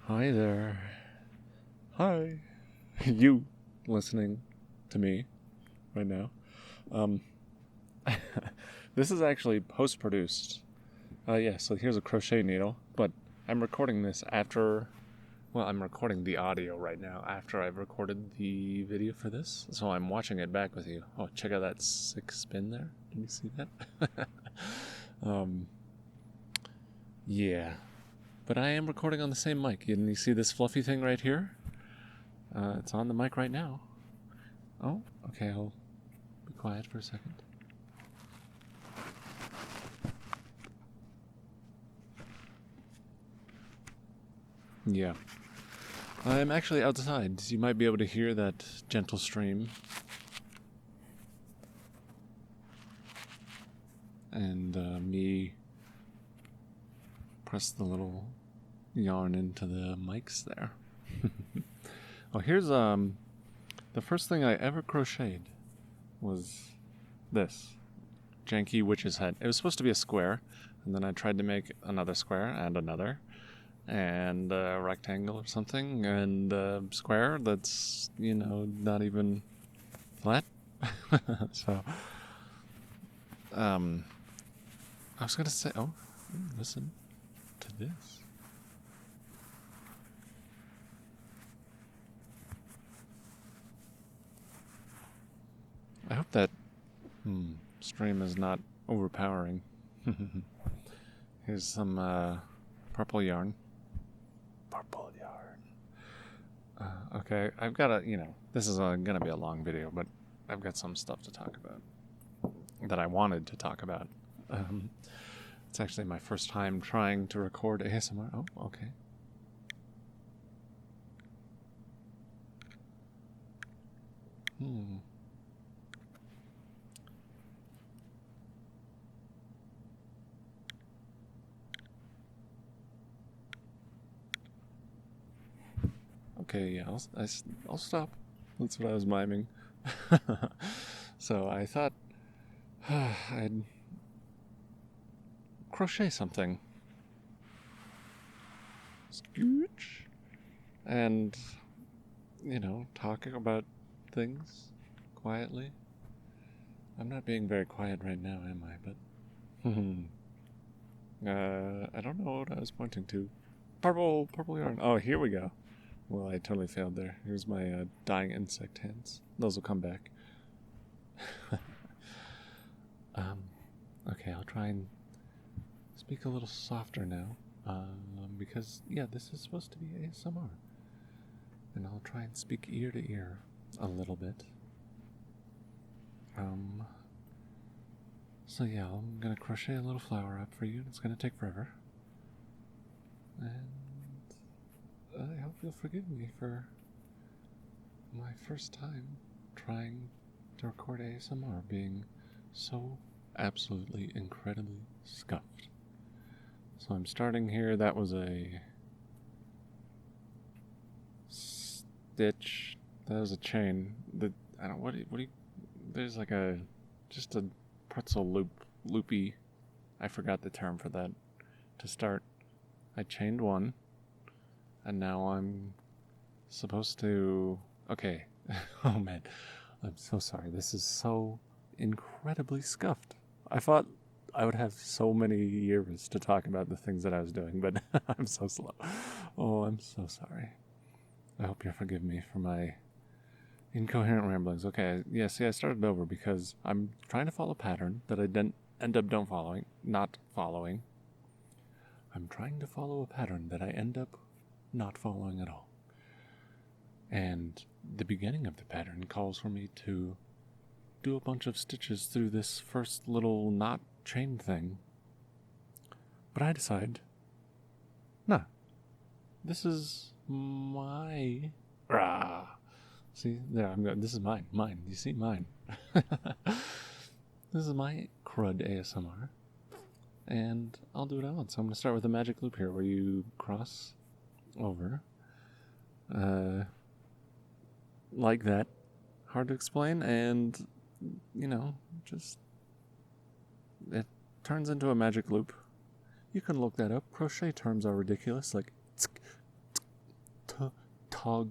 Hi there. Hi. You listening to me right now. Um, this is actually post-produced. Yeah, so here's a crochet needle, but I'm recording this after, well, I'm recording the audio right now after I've recorded the video for this, so I'm watching it back with you. Oh, check out that sick spin there. Can you see that? um, yeah. But I am recording on the same mic. And you see this fluffy thing right here? It's on the mic right now. Oh, okay, I'll be quiet for a second. Yeah. I'm actually outside, so you might be able to hear that gentle stream. And me press the little yarn into the mics there. Oh, here's the first thing I ever crocheted was this janky witch's head. It was supposed to be a square, and then I tried to make another square and another, and a rectangle or something, and a square that's, not even flat. So, I was gonna say, listen to this. I hope that stream is not overpowering. Here's some purple yarn. Purple yarn. Okay, I've got this is gonna be a long video, but I've got some stuff to talk about that I wanted to talk about. It's actually my first time trying to record ASMR. Oh, okay. Okay, yeah, I'll stop. That's what I was miming. So I thought I'd crochet something. Scooch. And, talking about things quietly. I'm not being very quiet right now, am I? But, I don't know what I was pointing to. Purple yarn. Oh, here we go. Well, I totally failed there. Here's my dying insect hands. Those will come back. Okay, I'll try and speak a little softer now. Because, yeah, this is supposed to be ASMR. And I'll try and speak ear to ear a little bit. So yeah, I'm gonna crochet a little flower up for you. It's gonna take forever. And I hope you'll forgive me for my first time trying to record ASMR being so absolutely incredibly scuffed. So I'm starting here. That was a stitch. That was a chain. I don't. What do you? There's like just a pretzel loopy. I forgot the term for that. To start, I chained one, and now I'm supposed to. Okay. Oh man, I'm so sorry. This is so incredibly scuffed. I thought I would have so many years to talk about the things that I was doing, but I'm so slow. Oh, I'm so sorry. I hope you'll forgive me for my incoherent ramblings. Okay, yeah, see, I started over because I'm trying to follow a pattern that I didn't end up not following. I'm trying to follow a pattern that I end up not following at all. And the beginning of the pattern calls for me to do a bunch of stitches through this first little knot chain thing. But I decide, nah, this is my... Rah. See, there, this is mine. You see, mine. This is my crud ASMR. And I'll do what I want. So I'm going to start with a magic loop here where you cross over. Like that. Hard to explain, and, just... It turns into a magic loop. You can look that up. Crochet terms are ridiculous, like... Tsk, tsk, called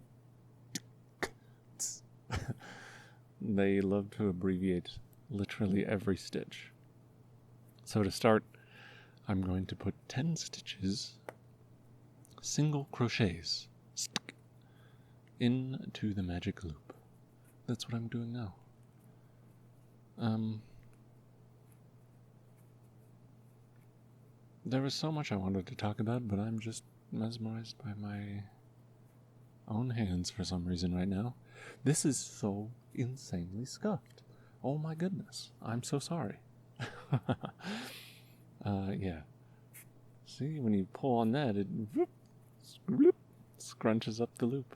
they love to abbreviate literally every stitch. So to start, I'm going to put 10 stitches, single crochets, into the magic loop. That's what I'm doing now. There was so much I wanted to talk about, but I'm just mesmerized by my own hands for some reason right now. This is so insanely scuffed. Oh my goodness. I'm so sorry. Yeah. See, when you pull on that, it scrunches up the loop.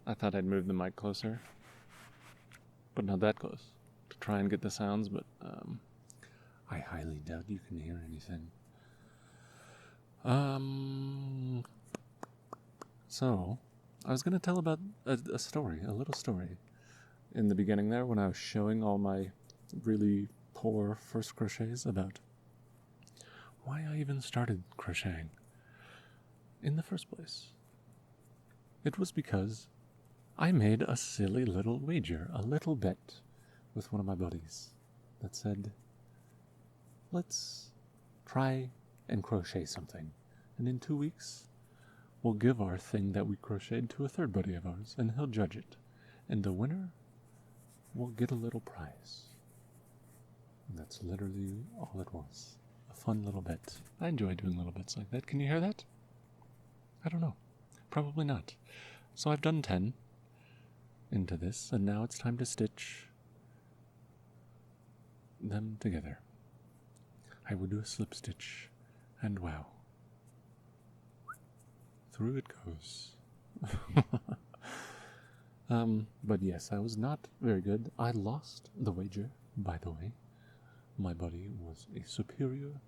I thought I'd move the mic closer, but not that close, to try and get the sounds, but I highly doubt you can hear anything. So, I was going to tell about a story, a little story, in the beginning there when I was showing all my really poor first crochets about why I even started crocheting in the first place. It was because I made a silly little wager, a little bet with one of my buddies that said, let's try and crochet something, and in 2 weeks we'll give our thing that we crocheted to a third buddy of ours, and he'll judge it, and the winner will get a little prize. And that's literally all it was. A fun little bet. I enjoy doing little bets like that. Can you hear that? I don't know. Probably not. So I've done 10 into this, and now it's time to stitch them together. I will do a slip stitch, and wow. Through it goes. But yes, I was not very good. I lost the wager, by the way. My buddy was a superior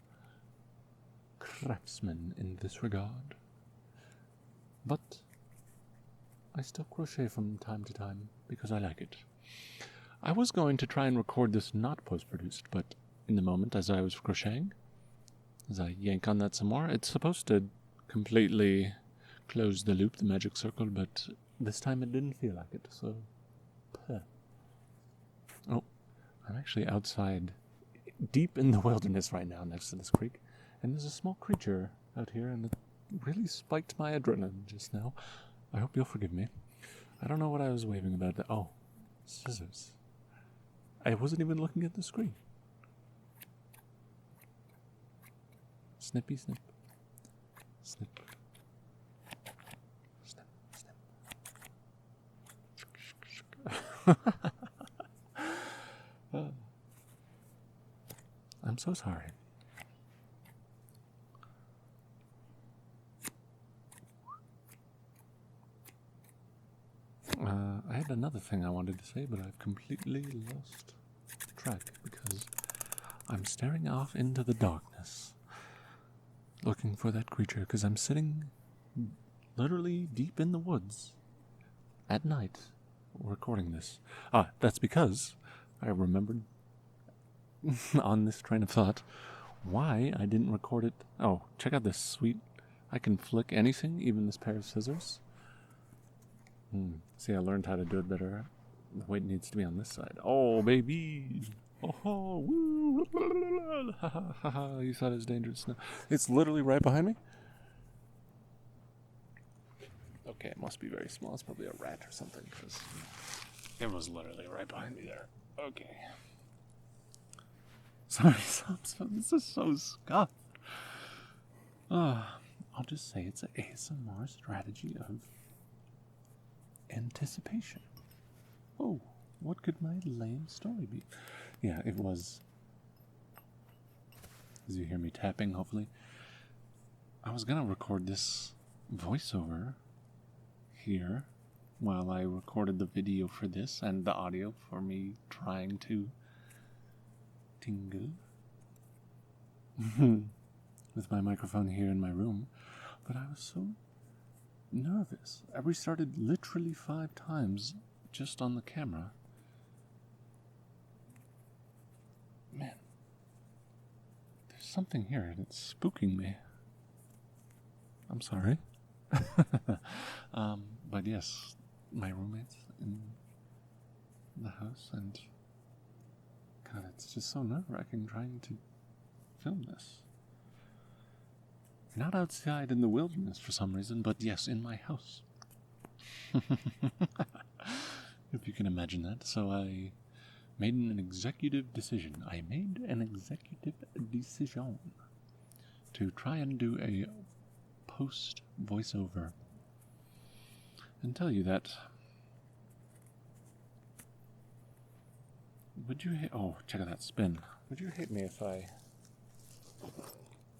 craftsman in this regard. But I still crochet from time to time because I like it. I was going to try and record this not post-produced, but in the moment as I was crocheting, as I yank on that some more, it's supposed to completely close the loop, the magic circle, but this time it didn't feel like it, so... Oh, I'm actually outside, deep in the wilderness right now next to this creek, and there's a small creature out here, and it really spiked my adrenaline just now. I hope you'll forgive me. I don't know what I was waving about. Oh, scissors. I wasn't even looking at the screen. Snippy snip. Snip. Snip, snip. I'm so sorry. I had another thing I wanted to say, but I've completely lost track because I'm staring off into the darkness, looking for that creature, because I'm sitting literally deep in the woods at night recording this. That's because I remembered on this train of thought why I didn't record it. Oh, check out this sweet, I can flick anything, even this pair of scissors. See, I learned how to do it better. The weight needs to be on this side. Oh, baby! Oh, woo! Ha ha ha ha! You thought it was dangerous. No, it's literally right behind me. Okay, it must be very small. It's probably a rat or something, because it was literally right behind me there. Okay. Sorry, this is so scuffed. I'll just say it's an ASMR strategy of anticipation. Oh, what could my lame story be? Yeah, it was. As you hear me tapping, hopefully. I was gonna record this voiceover here while I recorded the video for this and the audio for me trying to tingle with my microphone here in my room, but I was so nervous. I restarted literally 5 times just on the camera. Man, there's something here and it's spooking me. I'm sorry. But yes, my roommate's in the house, and God, it's just so nerve-wracking trying to film this. Not outside in the wilderness for some reason, but yes, in my house. If you can imagine that. So I made an executive decision. To try and do a post voiceover and tell you that. Would you hate? Oh, check out that spin. Would you hate me if I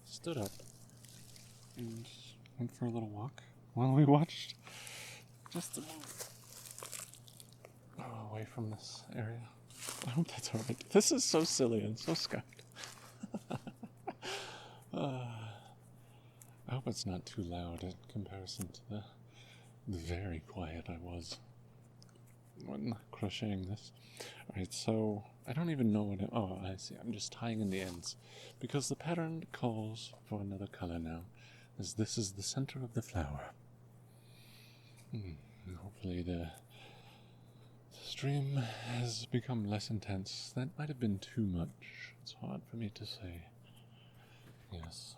stood up and went for a little walk while we watched? Just to move away from this area. I hope that's alright. This is so silly and so scuffed. I hope it's not too loud in comparison to the very quiet I was when crocheting this. Alright, so I don't even know what oh, I see. I'm just tying in the ends because the pattern calls for another color now, as this is the center of the flower. Hopefully the stream has become less intense. That might have been too much. It's hard for me to say. Yes.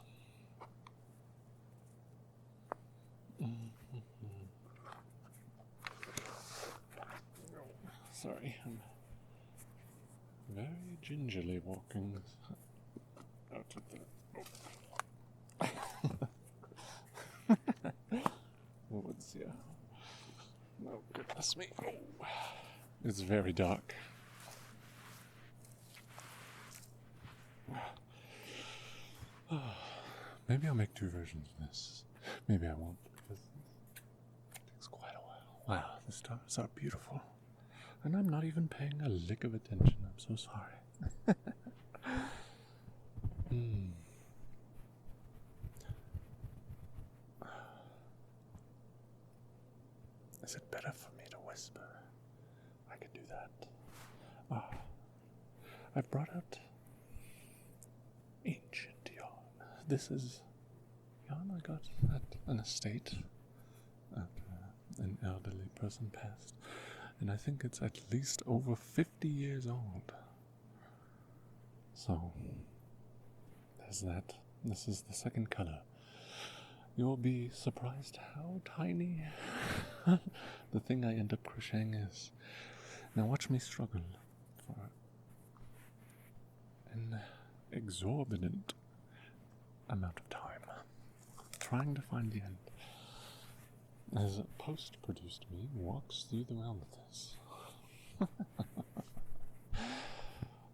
Sorry, I'm very gingerly walking out of the woods here. Oh, goodness me. Oh. It's very dark. Maybe I'll make 2 versions of this. Maybe I won't, because it takes quite a while. Wow, the stars are beautiful. And I'm not even paying a lick of attention. I'm so sorry. Is it better for me to whisper? I could do that. I've brought out ancient yarn. This is yarn I got at an estate after an elderly person passed. And I think it's at least over 50 years old. So, there's that. This is the second color. You'll be surprised how tiny the thing I end up crocheting is. Now watch me struggle for an exorbitant amount of time, trying to find the end. As post-produced me walks through the realm of this.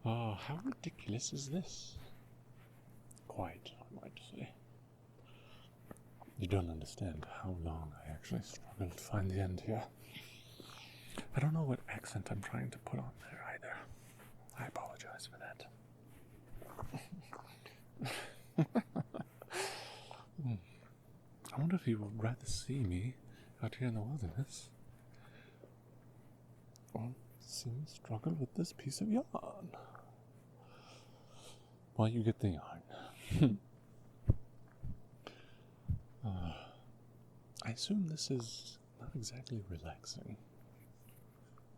Oh, how ridiculous is this? Quite, I might say. You don't understand how long I actually struggled to find the end here. I don't know what accent I'm trying to put on there either. I apologize for that. I wonder if you would rather see me out here in the wilderness, or see me struggle with this piece of yarn while you get the yarn. I assume this is not exactly relaxing.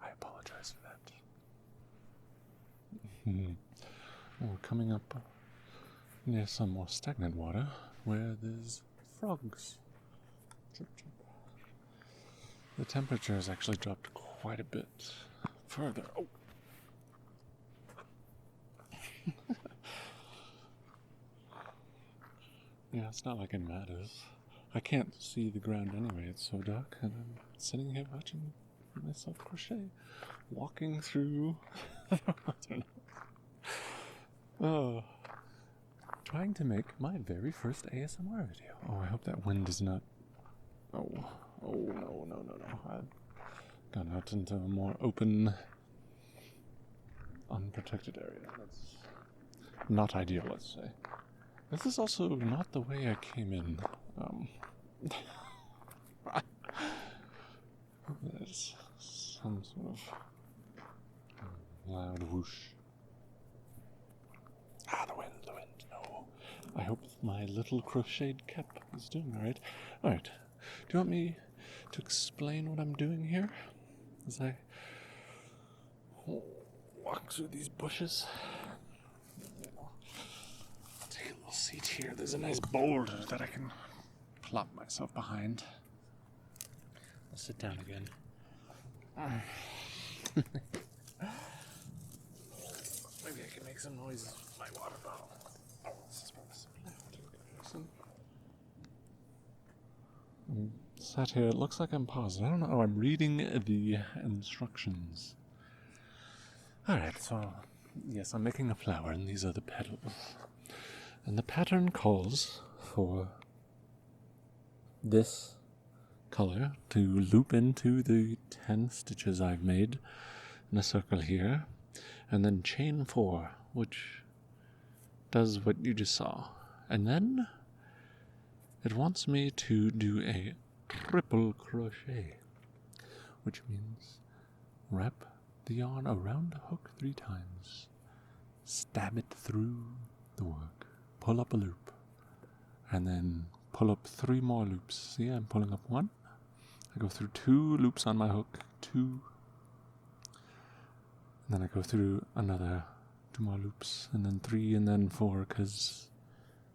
I apologize for that. We're coming up near some more stagnant water where there's frogs. Chirp, chirp. The temperature has actually dropped quite a bit further. Oh! Yeah, it's not like it matters. I can't see the ground anyway, it's so dark, and I'm sitting here watching myself crochet, walking through I don't know. Trying to make my very first ASMR video. Oh, I hope that wind is not... Oh, no. I've gone out into a more open, unprotected area. That's not ideal, let's say. This is also not the way I came in. There's some sort of loud whoosh. The wind, no. I hope my little crocheted cap is doing alright. Alright. Do you want me to explain what I'm doing here? As I walk through these bushes. I'll take a little seat here. There's a nice boulder that I can plop myself behind. I'll sit down again. Maybe I can make some noises with my water bottle. This is probably some sat here. It looks like I'm paused. I don't know. I'm reading the instructions. Alright, so yes, I'm making a flower, and these are the petals. And the pattern calls for this color to loop into the 10 stitches I've made in a circle here, and then chain 4, which does what you just saw. And then it wants me to do a triple crochet, which means wrap the yarn around the hook 3 times, stab it through the work, pull up a loop, and then pull up 3 more loops. See, I'm pulling up 1. I go through 2 loops on my hook, 2, and then I go through another 2 more loops, and then 3, and then 4, because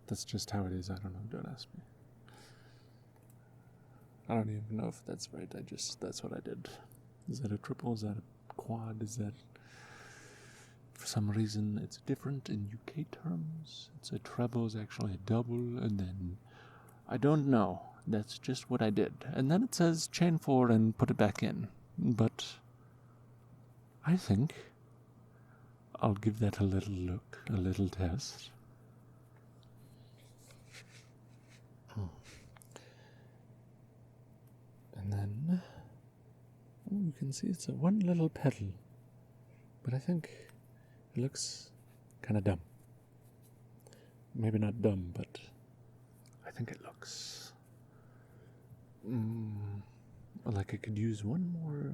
that's just how it is. I don't know, don't ask me. I don't even know if that's right. That's what I did. Is that a triple? Is that a quad? Is that, for some reason, it's different in UK terms? It's a treble is actually a double, and then, I don't know. That's just what I did. And then it says chain 4 and put it back in. But I think I'll give that a little look, a little test. And then, you can see it's a 1 little petal. But I think it looks kind of dumb. Maybe not dumb, but I think it looks like I could use 1 more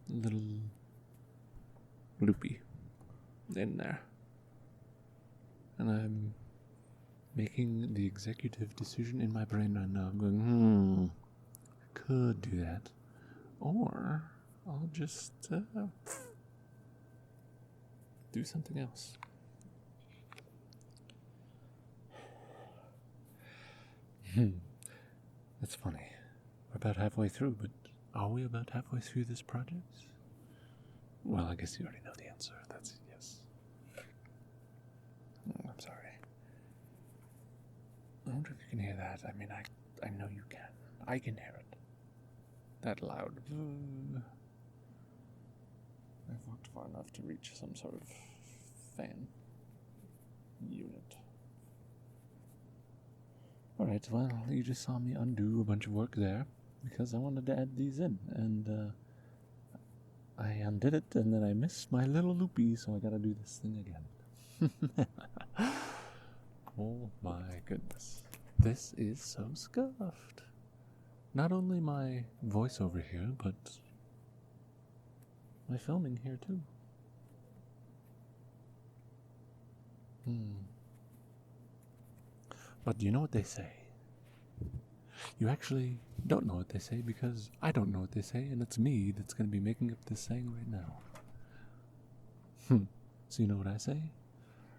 little loopy in there. And I'm making the executive decision in my brain right now. I'm going, could do that. Or I'll just do something else. That's funny. We're about halfway through, but are we about halfway through this project? Well, I guess you already know the answer. That's yes. Oh, I'm sorry. I wonder if you can hear that. I mean, I know you can. I can hear it. That loud. I've walked far enough to reach some sort of fan unit. Alright, well, you just saw me undo a bunch of work there because I wanted to add these in, and I undid it, and then I missed my little loopy, so I gotta do this thing again. Oh my goodness. This is so scuffed. Not only my voiceover here, but my filming here too. But you know what they say? You actually don't know what they say because I don't know what they say, and it's me that's going to be making up this saying right now. So you know what I say?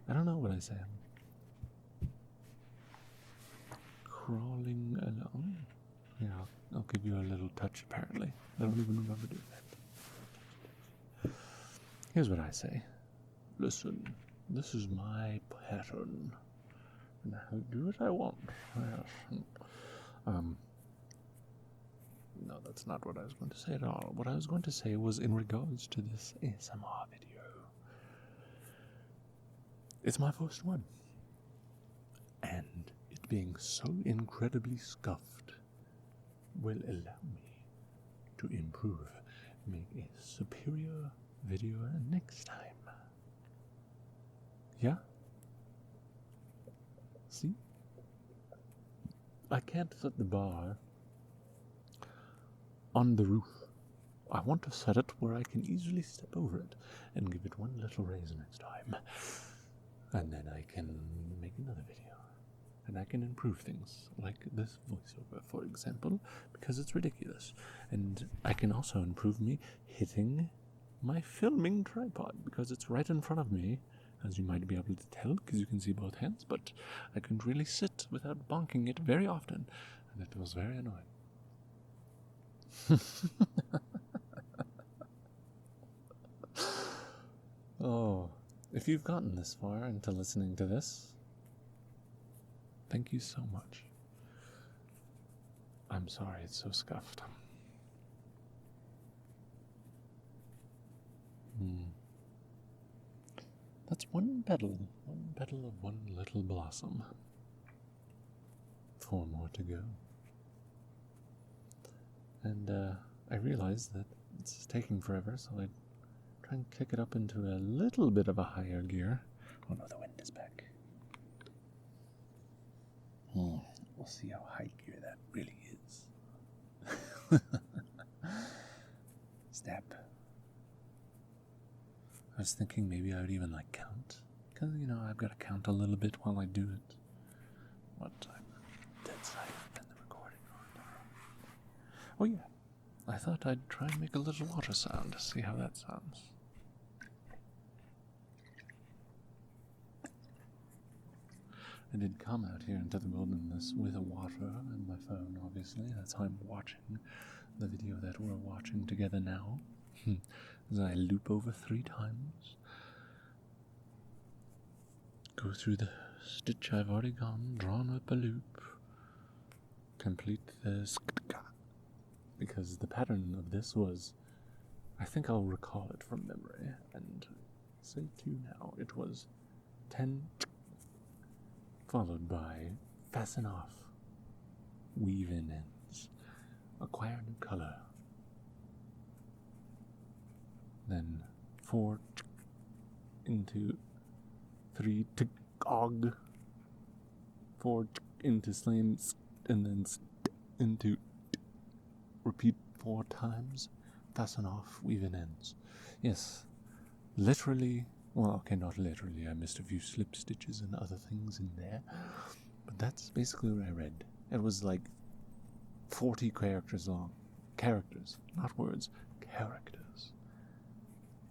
I don't know what I say. I'm crawling along. Yeah, I'll give you a little touch apparently. I don't even remember doing that. Here's what I say. Listen, this is my pattern. And I'll do what I want. No, that's not what I was going to say at all. What I was going to say was in regards to this ASMR video. It's my first one. And it being so incredibly scuffed will allow me to improve, make a superior video next time. Yeah? See? I can't set the bar on the roof. I want to set it where I can easily step over it and give it one little raise next time. And then I can make another video. And I can improve things, like this voiceover, for example, because it's ridiculous. And I can also improve me hitting my filming tripod, because it's right in front of me, as you might be able to tell, because you can see both hands, but I couldn't really sit without bonking it very often, and it was very annoying. Oh, if you've gotten this far into listening to this, thank you so much. I'm sorry it's so scuffed. That's one petal of one little blossom. 4 more to go. And I realized that it's taking forever, so I try and kick it up into a little bit of a higher gear. Oh no, the wind is back. We'll see how high gear that really is. Step. I was thinking maybe I would even count, because I've got to count a little bit while I do it. But I'm dead silent in the recording. Oh yeah, I thought I'd try and make a little water sound to see how that sounds. I did come out here into the wilderness with a water and my phone, obviously. That's how I'm watching the video that we're watching together now. As I loop over 3 times. Go through the stitch I've already gone, drawn up a loop. Complete the sktka. Because the pattern of this was, I think I'll recall it from memory, and say to you now, it was 10 followed by fasten off, weave in ends, acquire new color, then 4 into 3 og, 4 into slam, and then into repeat 4 times, fasten off, weave in ends. Yes, literally. Well, okay, not literally. I missed a few slip stitches and other things in there. But that's basically what I read. It was 40 characters long. Characters, not words. Characters.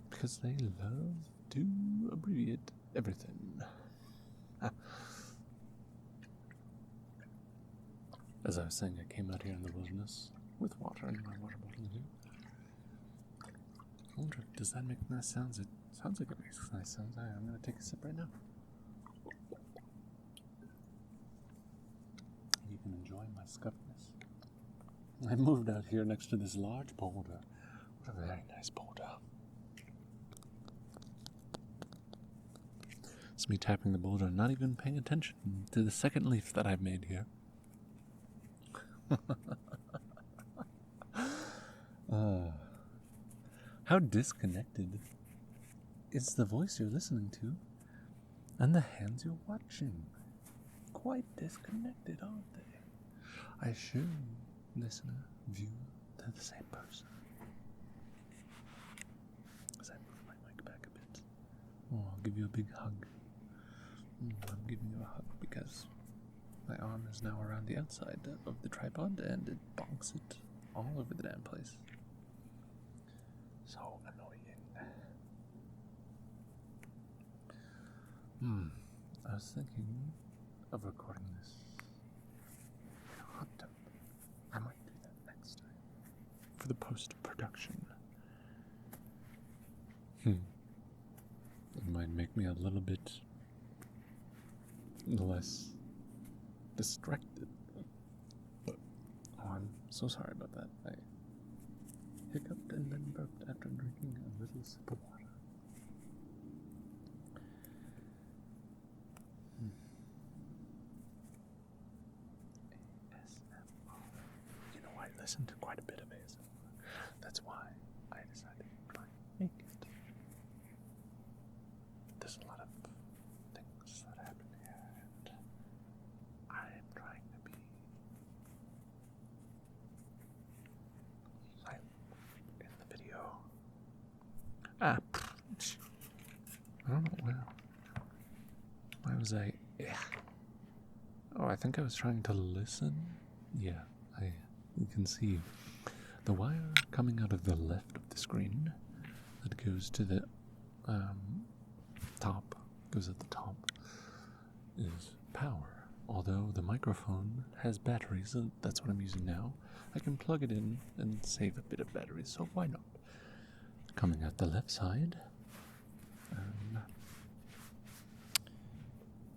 Because they love to abbreviate everything. As I was saying, I came out here in the wilderness with water in my water bottle here. I wonder, does that make nice sounds? It sounds like it makes nice sounds. I'm going to take a sip right now. You can enjoy my scuffness. I moved out here next to this large boulder. What a very nice boulder. It's me tapping the boulder, not even paying attention to the second leaf that I've made here. How disconnected is the voice you're listening to and the hands you're watching? Quite disconnected, aren't they? I assure you, listener, viewer, they're the same person. As I move my mic back a bit. Oh, I'll give you a big hug. I'm giving you a hug because my arm is now around the outside of the tripod and it bonks it all over the damn place. So annoying. I was thinking of recording this in a hot tub. I might do that next time for the post-production. It might make me a little bit less distracted. Oh, I'm so sorry about that. I hiccuped and then burped after drinking a little sip of water. ASMR. You know, I listen to quite a bit of ASMR. That's why I decided to try and make it. There's a lot of things that happen here, and I'm trying to be silent in the video. I don't know why was I? Yeah. Oh, I think I was trying to listen. Yeah, you can see the wire coming out of the left of the screen that goes to the top, goes at the top, is power. Although the microphone has batteries, and that's what I'm using now, I can plug it in and save a bit of battery, so why not? Coming out the left side.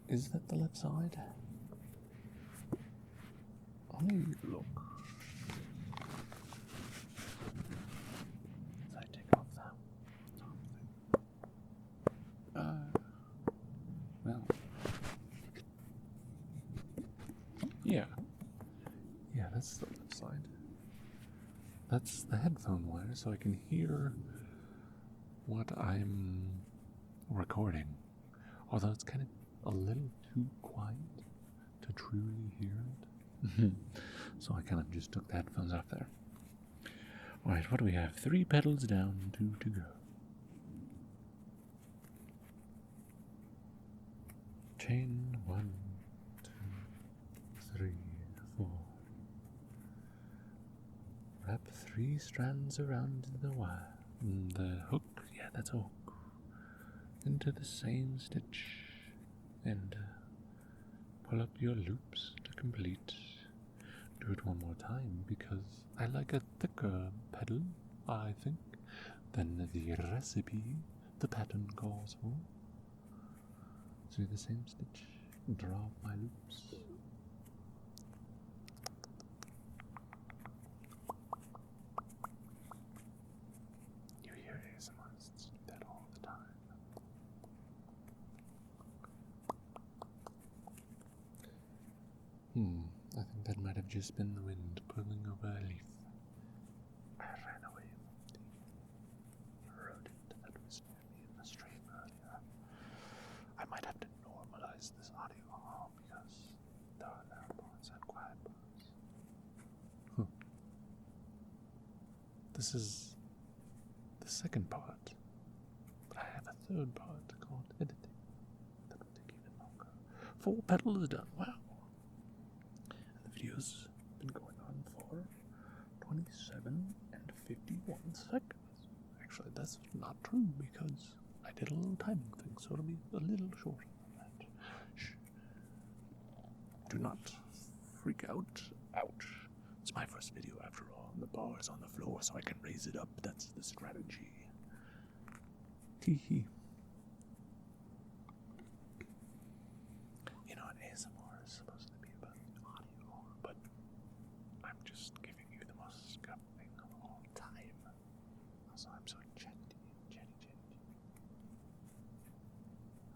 Is that the left side? Let me look. I take off that top thing. Well. Yeah. Yeah, that's the left side. That's the headphone wire, so I can hear what I'm recording. Although it's kind of a little too quiet to truly hear it. So I kind of just took the headphones off there. Alright, what do we have? 3 pedals down, 2 to go. Chain 1, 2, 3, 4. Wrap 3 strands around the wire. The hook, yeah, that's a hook. Into the same stitch. And pull up your loops to complete. Do it one more time because I like a thicker pedal, I think, than the recipe the pattern calls for. Do the same stitch, draw up my loops. You hear ASMRists do that all the time. I think that might have just been the wind pulling over a leaf. I ran away from the rodent that was near me in the stream earlier. I might have to normalize this audio because there are loud parts and quiet parts. This is the second part, but I have a third part called editing that will take even longer. 4 pedals done, wow. Video's been going on for 27 and 51 seconds. Actually, that's not true because I did a little timing thing, so it'll be a little shorter than that. Shh. Do not freak out. Ouch. It's my first video after all. The bar is on the floor, so I can raise it up. That's the strategy. Tee hee. You know, an ASMR is supposed to be about the audio, but I'm just giving you the most scuffed thing of all time. Also, I'm so chatty.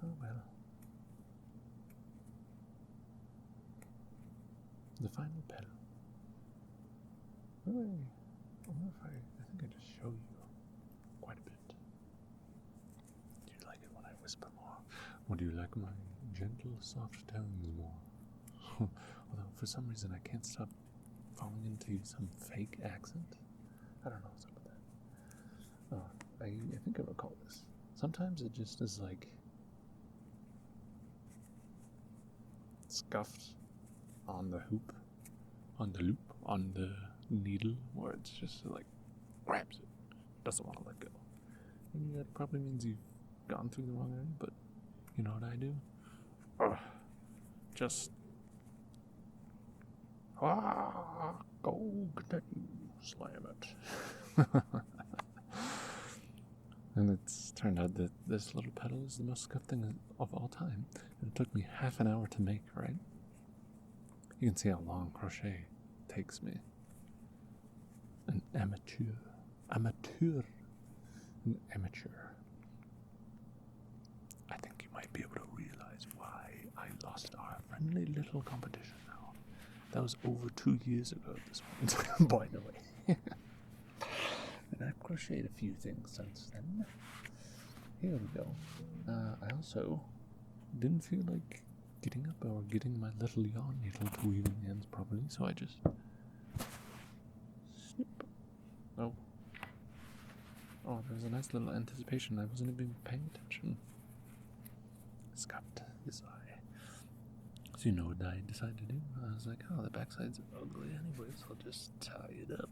Oh well. The final pedal. I wonder if I think I just show you quite a bit. Do you like it when I whisper more? Or do you like my gentle, soft tones more? Although for some reason I can't stop falling into some fake accent. I don't know what's up with that. Oh, I think I recall this. Sometimes it just is like scuffed on the hoop, on the loop, on the needle, where it's just like grabs it, doesn't want to let go. And that probably means you've gone through the wrong end, but you know what I do? Just go continue, slam it. And it's turned out that this little pedal is the most scuffed thing of all time. And it took me half an hour to make, right? You can see how long crochet takes me. An amateur. I think you might be able to realize why I lost our friendly little competition now. That was over 2 years ago at this point, by the way. And I've crocheted a few things since then. Here we go. I also didn't feel like getting up or getting my little yarn needle to weaving the ends properly, so I just snip. Oh, there was a nice little anticipation. I wasn't even paying attention. Scuffed this eye. So you know what I decided to do? I was like, oh, the backside's ugly anyways. I'll just tie it up.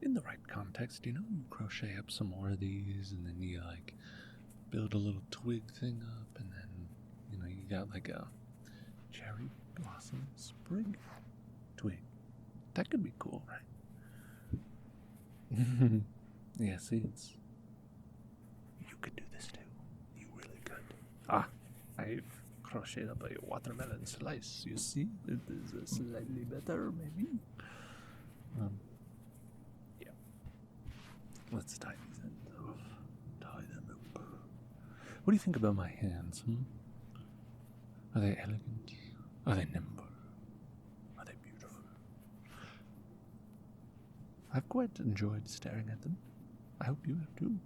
In the right context, you crochet up some more of these, and then you like build a little twig thing up, and then you got like a cherry blossom sprig twig. That could be cool, right? Yeah, see, you could do this too. You really could. I've crocheted up a watermelon slice. You see, it is slightly better, maybe. Yeah. Let's tie these ends off. Tie them up. What do you think about my hands? Are they elegant? Are they nimble? Are they beautiful? I've quite enjoyed staring at them. I hope you have too.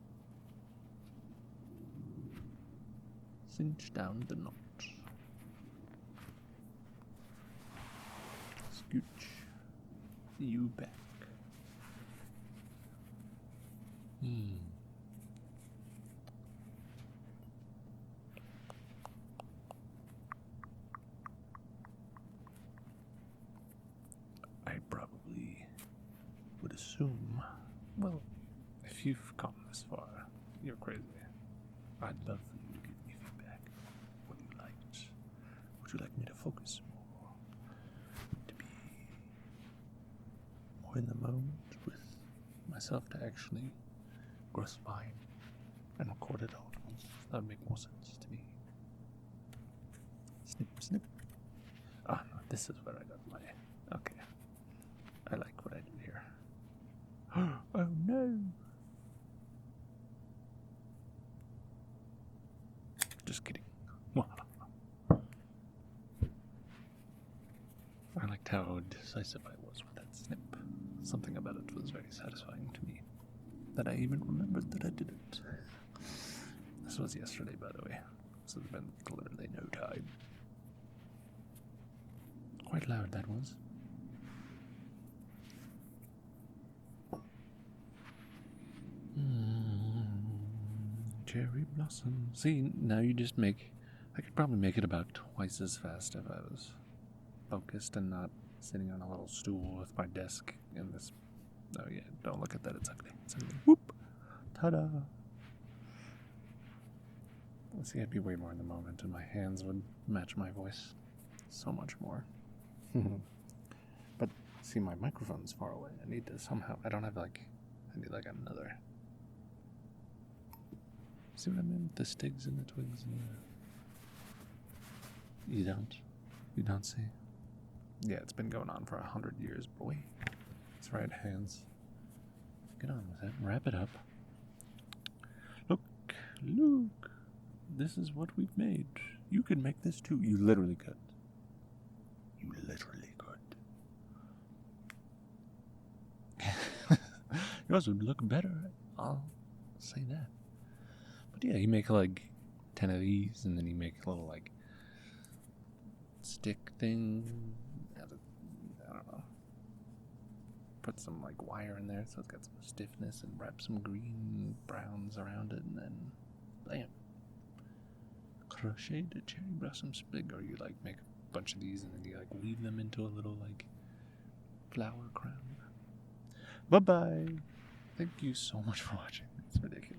Cinch down the knot. Scooch you back. I probably would assume, well, if you've come this far, you're crazy. I'd love for you to give me feedback. What you liked? Would you like me to focus more? To be more in the moment with myself to actually grow spine and record it all at once? That would make more sense to me. Snip, snip. No, this is where I got my... Okay. I like what I do here. Oh no! Just kidding. I liked how decisive I was with that snip. Something about it was very satisfying to me. That I even remembered that I did it. This was yesterday, by the way. This has been literally no time. Quite loud, that was. Cherry blossom. See, now you just make... I could probably make it about twice as fast if I was focused and not sitting on a little stool with my desk in this... Oh yeah, don't look at that, it's ugly. It's ugly. Whoop! Ta-da! See, I'd be way more in the moment and my hands would match my voice so much more. But, see, my microphone's far away. I need to somehow... I don't have, like... I need, like, another... See what I mean with the stigs and the twigs and the... You don't? You don't see? Yeah, it's been going on for 100 years, boy. That's right, hands. Get on with it. Wrap it up. Look. This is what we've made. You could make this too. You literally could. You literally could. Yours would look better. I'll say that. But yeah, you make like 10 of these, and then you make a little like stick thing. I don't know. Put some like wire in there so it's got some stiffness, and wrap some green browns around it, and then bam. Crochet the cherry blossom sprig, or you like make a bunch of these and then you like weave them into a little like flower crown. Bye bye. Thank you so much for watching. It's ridiculous.